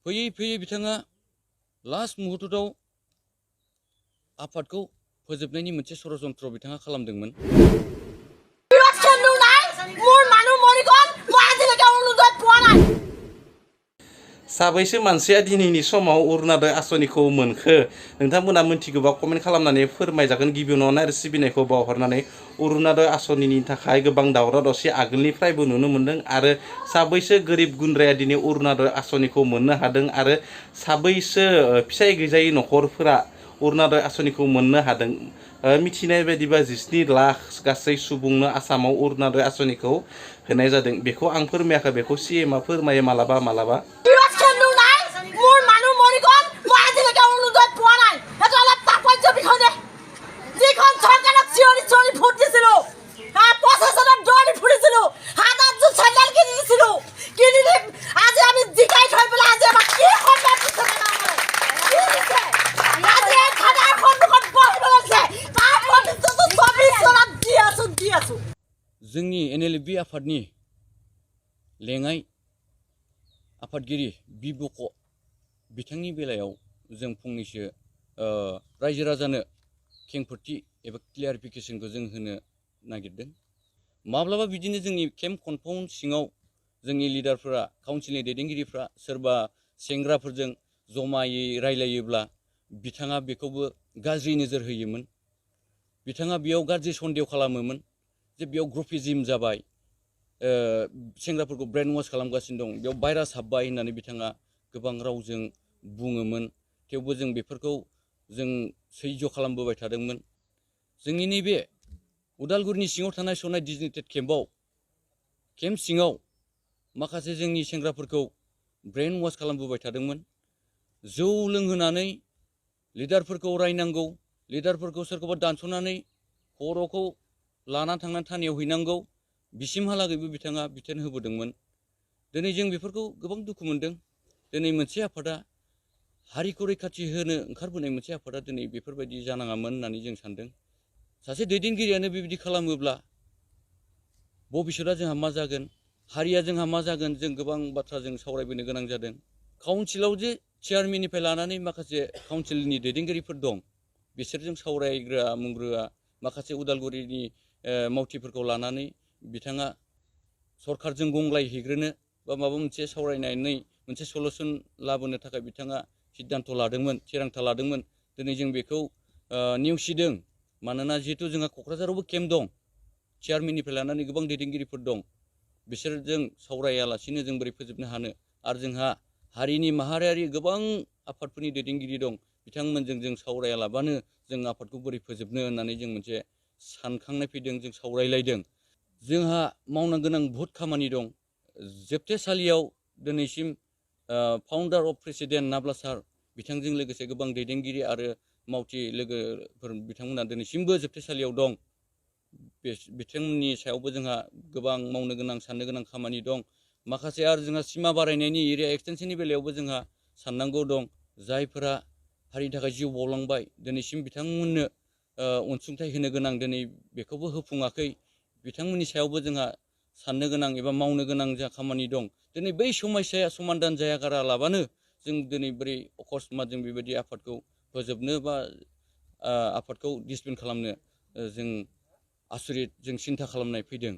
फैयै फैयै बिथाङा लास्ट मुहुर्तआव आफादखौ फोजोबनायनि मोनसे षड़यन्त्र बिथाङा खालामदोंमोन। साबैसे मानसिया दिनैनि समाव अरुणोदय आसनिखौ मोनखो नोंथांमोना मिथिगौबा कमेन्ट खालामनानै फोरमायजागोन। गिबियावनो अननाय आरो सिबिनायखौ बावहरनानै अरुणोदय आसनिनि थाखाय गोबां दावराव दावसि आगोलनिफ्रायबो नुनो मोन्दों आरो साबैसे गोरिब गुन्द्राया दिनै अरुणोदय आसनिखौ मोननो हादों आरो साबैसे फिसाय गैजायै नखरफोरा अरुणोदय आसनिखौ मोननो हादों। मिथिनाय बायदिबा 17 लाख गासै सुबुंनो आसामाव अरुणोदय आसनिखौ होनाय जादों। बेखौ आं फोरमायाखै, बेखौ CMआ फोरमायो मालाबा मालाबा। जोंनि NLFB आफादनि लेङाइ आफादगिरि बिबक बिथांनि बेलायाव जों फंनैसो रायजो राजानो खेंफोरथि एबा क्लियारिफिकेसनखौ जों होनो नागिरदों। माब्लाबा बिदिनो जोंनि केम्प कम्पाउन्ड सिङाव जोंनि लिडारफोरा काउन्सिलनि दैदेनगिरिफ्रा सोरबा सेंग्राफोरजों जमायै रायलायोब्ला बिथाङा बेखौबो गाज्रि नोजोर होयोमोन। बिथाङा बेयाव गाज्रि सन्देह खालामोमोन जे बेयाव ग्रुपिज्म जाबाय, सेंग्राफोरखौ ब्रेन वाश खालामगासिनो दं, बेयाव भाइरास हाबबाय होननानै बिथाङा गोबां रावजों बुङोमोन। थेवबो जों बेफोरखौ जों सैज्य खालामबोबाय थादोंमोन। जोंनि नैबे उदालगुरिनि सिङाव थानाय सनाय डिजिटेड केम्प सिङाव माखासे जोंनि सेंग्राफोरखौ ब्रेन वाश खालामबोबाय थादोंमोन। जौ लोंहोनानै लिडारफोरखौ रायनांगौ, लिडारफोरखौ सोरखौबा दानस'नानै खर'खौ लानानै थांनानै थानायाव हैनांगौ, बिसिमहालागैबो बिथाङा बिथोन होबोदोंमोन। दिनै जों बेफोरखौ गोबां दुखु मोनदों। दिनै मोनसे आफादा हारिखौ रैखाथि होनो ओंखारबोनाय मोनसे आफादा दिनै बेफोरबायदि जानाङामोन होननानै जों सानदों। सासे दैदेनगिरियानो बेबायदि खालामोब्ला भबिष्यतआ जोंहा मा जागोन, हारिया जोंहा मा जागोन, जों गोबां बाथ्रा जों सावरायबोनो गोनां जादों। काउन्सिलाव जे चेयारमेननिफ्राय लानानै माखासे काउन्सिलनि दैदेनगिरिफोर दं, बिसोरजों सावरायग्रा मुंग्रोआ माखासे उदालगुरिनि मावथिफोरखौ लानानै बिथाङा सरकारजों गंग्लायहैग्रोनो बा माबा मोनसे सावरायनानै मोनसे सलुसन लाबोनो थाखाय बिथाङा सिद्धान्त लादोंमोन, थिरांथा लादोंमोन। दिनै जों बेखौ नेवसिदों। मानोना जिहेतु जोंहा क'क्राझारावबो केम्प दं, चेयारमेननिफ्राय लानानै गोबां दैदेनगिरिफोर दं, बिसोरजों सावरायालासिनो जों बोरै फोजोबनो हानो। आरो जोंहा हारिनि माहारियारि गोबां आफादफोरनि दैदेनगिरि दं, बिथांमोनजों जों सावरायालाबानो जों आफादखौ बोरै फोजोबनो होननानै जों मोनसे सानखांनाय फैदों, जों सावरायलायदों। जोंहा मावनो गोनां बहुद खामानि दं। जोबथेसालियाव दिनैसिम फाउन्डार अफ प्रेसिडेन्ट नाब्ला सार बिथांजों लोगोसे गोबां दैदेनगिरि आरो मावथि लोगोफोर बिथांमोना दिनैसिमबो जोबथेसालियाव दं। बिथांमोननि सायावबो जोंहा गोबां मावनो गोनां, साननो गोनां खामानि दं। माखासे आरो जोंहा सिमा बारायनायनि एरिया एक्सटेनसननि बेलायावबो जोंहा साननांगौ दं। जायफोरा हारिनि थाखाय जिउ बावलांबाय, दिनैसिम बिथांमोननो अनसुंथाइ होनो गोनां, दिनै बेखौबो होफुङाखै। बिथांमोननि सायावबो जोंहा साननो गोनां एबा मावनो गोनां जोंहा खामानि दं। दिनै बै समस्याया समाधान जायागारालाबानो जों दिनै बोरै अकस्मात जों बेबायदि आफादखौ फोजोबनो बा आफादखौ डिसबेन्ड खालामनो जों आसरित, जों सिन्था खालामनाय फैदों।